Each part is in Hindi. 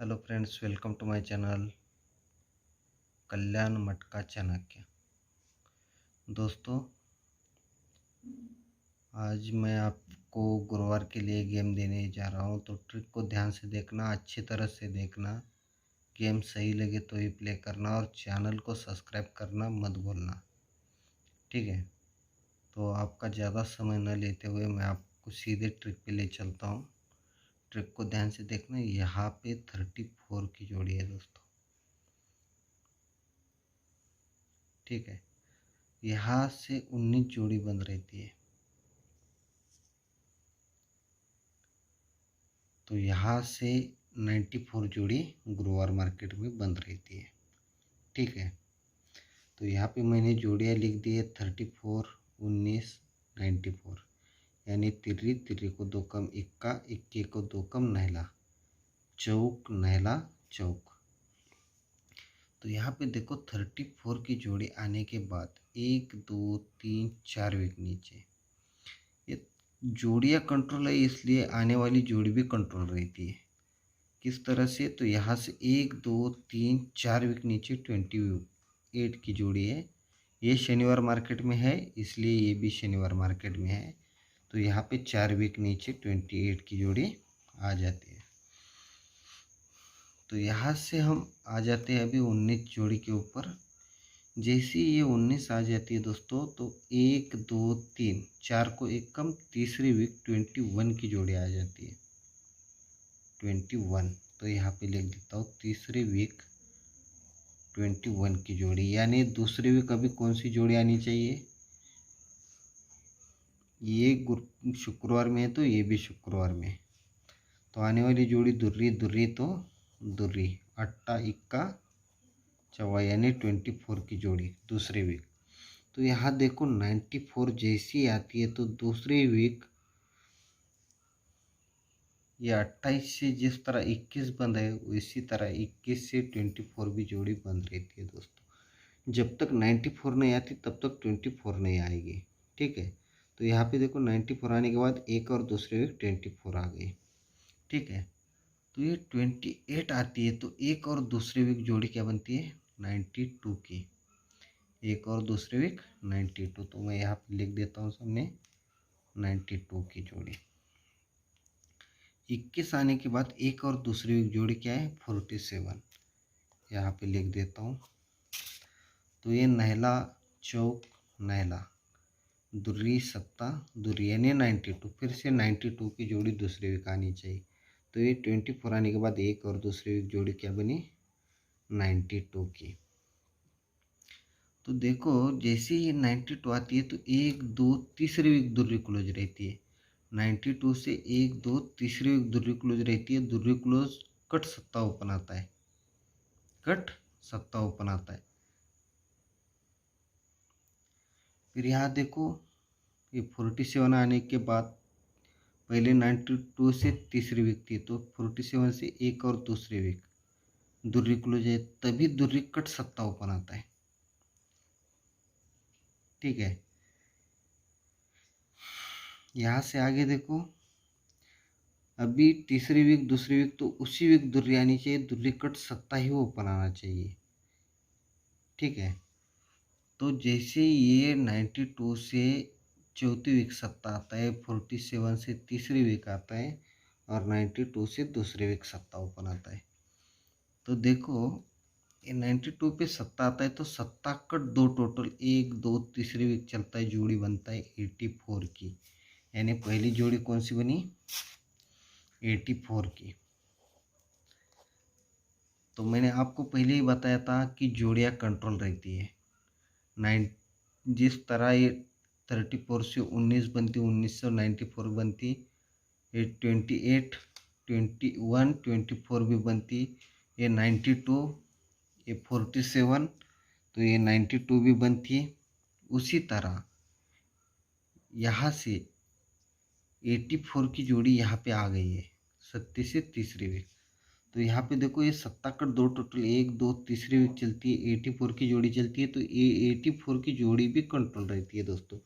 Hello friends, welcome to my channel Kalyan Matka Chanakya. दोस्तों, आज मैं आपको गुरुवार के लिए गेम देने जा रहा हूं, तो ट्रिक को ध्यान से देखना, अच्छी तरह से देखना। गेम सही लगे तो ही प्ले करना और चैनल को सब्सक्राइब करना मत भूलना, ठीक है। तो आपका ज़्यादा समय न लेते हुए मैं आपको सीधे ट्रिक पे ले चलता हूँ। ट्रिक को ध्यान से देखना। यहाँ पे 34 की जोड़ी है दोस्तों, ठीक है। यहाँ से 19 जोड़ी बन रहती है, तो यहाँ से 94 जोड़ी गुरुवार मार्केट में बंद रहती है, ठीक है। तो यहाँ पे मैंने जोड़ियाँ लिख दी है 34, 19, 94। यानी तिर्री, तिर्री को दो कम इक्का, इक्के को दो कम नहला, चौक नहला चौक। तो यहाँ पे देखो 34 की जोड़ी आने के बाद 1 2 3 4 विक नीचे, ये जोड़ियाँ कंट्रोल है, इसलिए आने वाली जोड़ी भी कंट्रोल रहती है। किस तरह से? तो यहाँ से 1 2 3 4 विक नीचे 28 की जोड़ी है। ये शनिवार मार्केट में है, इसलिए ये भी शनिवार मार्केट में है। तो यहाँ पे 4 विक नीचे 28 की जोड़ी आ जाती है। तो यहाँ से हम आ जाते हैं अभी 19 जोड़ी के ऊपर। जैसे ये 19 आ जाती है दोस्तों, तो 1 2 3 4 को एक कम, तीसरी वीक 21 की जोड़ी आ जाती है, 21। तो यहाँ पे लिख देता हूँ तीसरी वीक 21 की जोड़ी। यानी दूसरी वीक अभी कौन सी जोड़ी आनी चाहिए? ये शुक्रवार में है, तो ये भी शुक्रवार में है। तो आने वाली जोड़ी दुर्री, दुर्री तो दुर्री, अट्टा इक्का चौवा, यानी 24 की जोड़ी दूसरी वीक। तो यहाँ देखो 94 जैसी आती है, तो दूसरी वीक ये 28 से जिस तरह 21 बंद है, उसी तरह 21 से 24 भी जोड़ी बंद रहती है दोस्तों। जब तक 94 नहीं आती तब तक 24 नहीं आएगी, ठीक है। तो यहाँ पे देखो 94 आने के बाद एक और दूसरी वीक 24 आ गई, ठीक है। तो ये 28 आती है, तो एक और दूसरी वीक जोड़ी क्या बनती है? 92 की। एक और दूसरी वीक 92, तो मैं यहाँ पे लिख देता हूँ सामने 92 की जोड़ी। 21 आने के बाद एक और दूसरी वीक जोड़ी क्या है? 47, यहाँ पे लिख देता हूँ। तो ये नहला चौक नहला, दुर्री सत्ता दुर्री, यानी 92। फिर से 92 की जोड़ी दूसरी वीक आनी चाहिए। तो ये 24 आने के बाद एक और दूसरी वीक जोड़ी क्या बनी? 92 की। तो देखो जैसे ही 92 आती है, तो 1 2 तीसरी वीक दुर्री क्लोज रहती है। 92 से 1 2 तीसरी वीक दुर्री क्लोज रहती है। दुर्री क्लोज कट सत्ता ओपन आता है, कट सत्ता ओपन आता है। फिर यहाँ देखो ये 47 आने के बाद पहले 92 से तीसरी वीक थी, तो 47 से एक और दूसरी वीक दुर्री क्लोज है, तभी दुर्री कट सत्ता ओपन आता है, ठीक है। यहाँ से आगे देखो, अभी तीसरी वीक दूसरी वीक, तो उसी वीक दुर्री आनी चाहिए, दुर्री कट सत्ता ही ओपन आना चाहिए, ठीक है। तो जैसे ये 92 से चौथी वीक सत्ता आता है, 47 से तीसरी वीक आता है, और 92 से दूसरी वीक सत्ता ओपन आता है। तो देखो ये 92 पे सत्ता आता है, तो सत्ता कट दो टोटल 1 2 तीसरी वीक चलता है, जोड़ी बनता है 84 की। यानी पहली जोड़ी कौन सी बनी? 84 की। तो मैंने आपको पहले ही बताया था कि जोड़ियाँ कंट्रोल रहती है। 9 जिस तरह ये 34 से 19 बनती, 19 से 94 बनती, ये 28 21 24 भी बनती, ये 92, ये 47, तो ये 92 भी बनती है। उसी तरह यहाँ से 84 की जोड़ी यहाँ पे आ गई है, 37 से तीसरी वीक। तो यहाँ पे देखो ये सत्ता कट दो टोटल 1 2 तीसरी वीक चलती है, 84 की जोड़ी चलती है, तो ये 84 की जोड़ी भी कंट्रोल रहती है दोस्तों।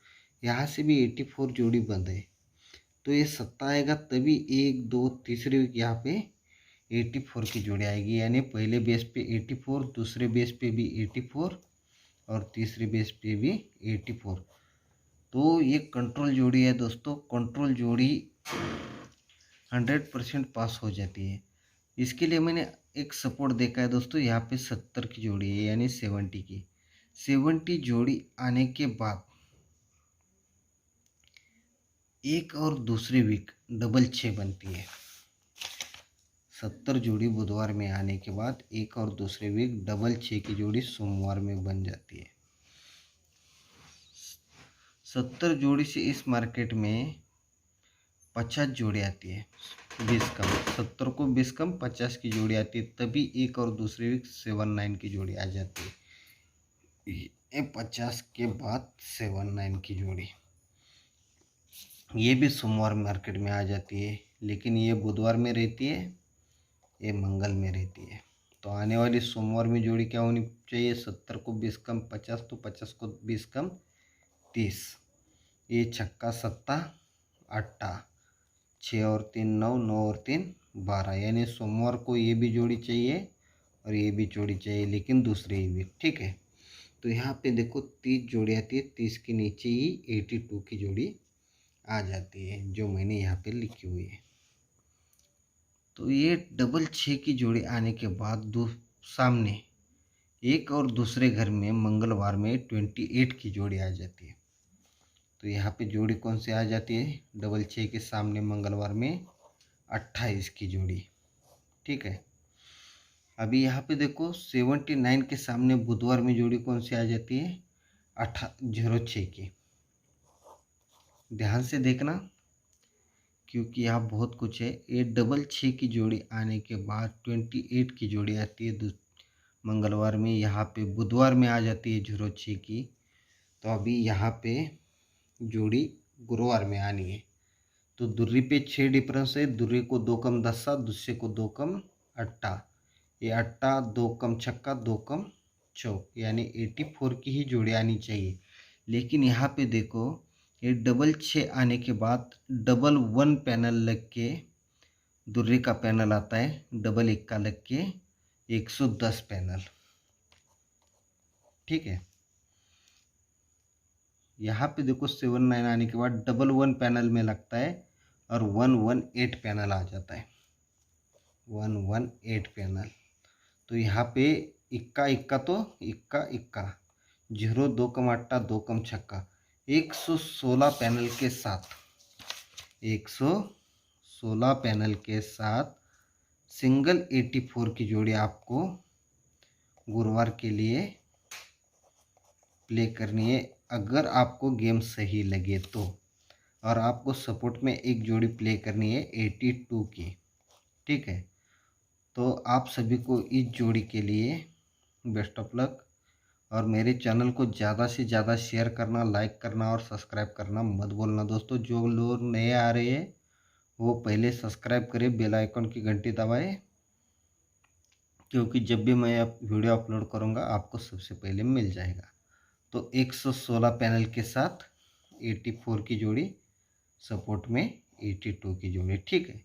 यहाँ से भी 84 जोड़ी बंद है, तो ये सत्ता आएगा तभी 1 2 तीसरी वीक यहाँ पे 84 की जोड़ी आएगी, यानी पहले बेस पे 84, दूसरे बेस पे भी 84 और तीसरे बेस पे भी 84। तो ये कंट्रोल जोड़ी है दोस्तों। कंट्रोल जोड़ी 100% पास हो जाती है। इसके लिए मैंने एक सपोर्ट देखा है दोस्तों, यहाँ पे 70 की जोड़ी है, यानी 70 की। 70 जोड़ी आने के बाद एक और दूसरे वीक डबल 6 बनती है। 70 जोड़ी बुधवार में आने के बाद एक और दूसरे वीक डबल 6 की जोड़ी सोमवार में बन जाती है। 70 जोड़ी से इस मार्केट में 50 जोड़ी आती है, 20 कम। 70 को 20 कम 50 की जोड़ी आती है, तभी एक और दूसरे वीक 79 की जोड़ी आ जाती है। ये 50 के बाद 79 की जोड़ी, ये भी सोमवार मार्केट में आ जाती है, लेकिन ये बुधवार में रहती है, ये मंगल में रहती है। तो आने वाली सोमवार में जोड़ी क्या होनी चाहिए? 70 को 20 कम 50, तो 50 को 20 कम 30। ये छक्का सत्ता अट्टा, 6 और 3 9, 9 और 3 12, यानी सोमवार को ये भी जोड़ी चाहिए और ये भी जोड़ी चाहिए, लेकिन दूसरे ही वीक। ठीक है, तो यहाँ पे देखो 30 जोड़ी आती है, 30 के नीचे ही 82 की जोड़ी आ जाती है, जो मैंने यहाँ पे लिखी हुई है। तो ये डबल 6 की जोड़ी आने के बाद सामने एक और दूसरे घर में मंगलवार में 28 की जोड़ी आ जाती है। तो यहाँ पे जोड़ी कौन सी आ जाती है? डबल 6 के सामने मंगलवार में 28 की जोड़ी। ठीक है, अभी यहाँ पे देखो 79 के सामने बुधवार में जोड़ी कौन सी आ जाती है? 06 की। ध्यान से देखना, क्योंकि यहाँ बहुत कुछ है। ये डबल 6 की जोड़ी आने के बाद 28 की जोड़ी आती है मंगलवार में, यहाँ पे बुधवार में आ जाती है 06 की। तो अभी यहाँ पे जोड़ी गुरुवार में आनी है। तो दुर्री पे 6 डिफरेंस है, दुर्री को 2 कम 10, दुस्से को 2 कम अट्टा, ये अट्टा 2 कम छक्का 2 कम चौक, यानी 84 की ही जोड़ी आनी चाहिए। लेकिन यहाँ पे देखो, ये डबल 6 आने के बाद डबल 1 पैनल लग के दुर्री का पैनल आता है, डबल 1 का लग के 110 पैनल। ठीक है, यहाँ पे देखो 79 आने के बाद डबल 1 पैनल में लगता है और 118 पैनल आ जाता है, 118 पैनल। तो यहाँ पे इक्का इक्का, तो इक्का इक्का 0 2 कम अट्टा 2 कम छक्का, 116 पैनल के साथ, 116 पैनल के साथ सिंगल 84 की जोड़ी आपको गुरुवार के लिए प्ले करनी है, अगर आपको गेम सही लगे तो। और आपको सपोर्ट में एक जोड़ी प्ले करनी है 82 की। ठीक है, तो आप सभी को इस जोड़ी के लिए बेस्ट ऑफ लक। और मेरे चैनल को ज़्यादा से ज़्यादा शेयर करना, लाइक करना और सब्सक्राइब करना मत भूलना दोस्तों। जो लोग नए आ रहे हैं वो पहले सब्सक्राइब करें, बेल आइकन की घंटी दबाएं, क्योंकि जब भी मैं वीडियो अपलोड करूंगा आपको सबसे पहले मिल जाएगा। तो 116 पैनल के साथ 84 की जोड़ी, सपोर्ट में 82 की जोड़ी। ठीक है,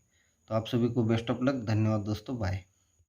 तो आप सभी को बेस्ट ऑफ लक। धन्यवाद दोस्तों, बाय।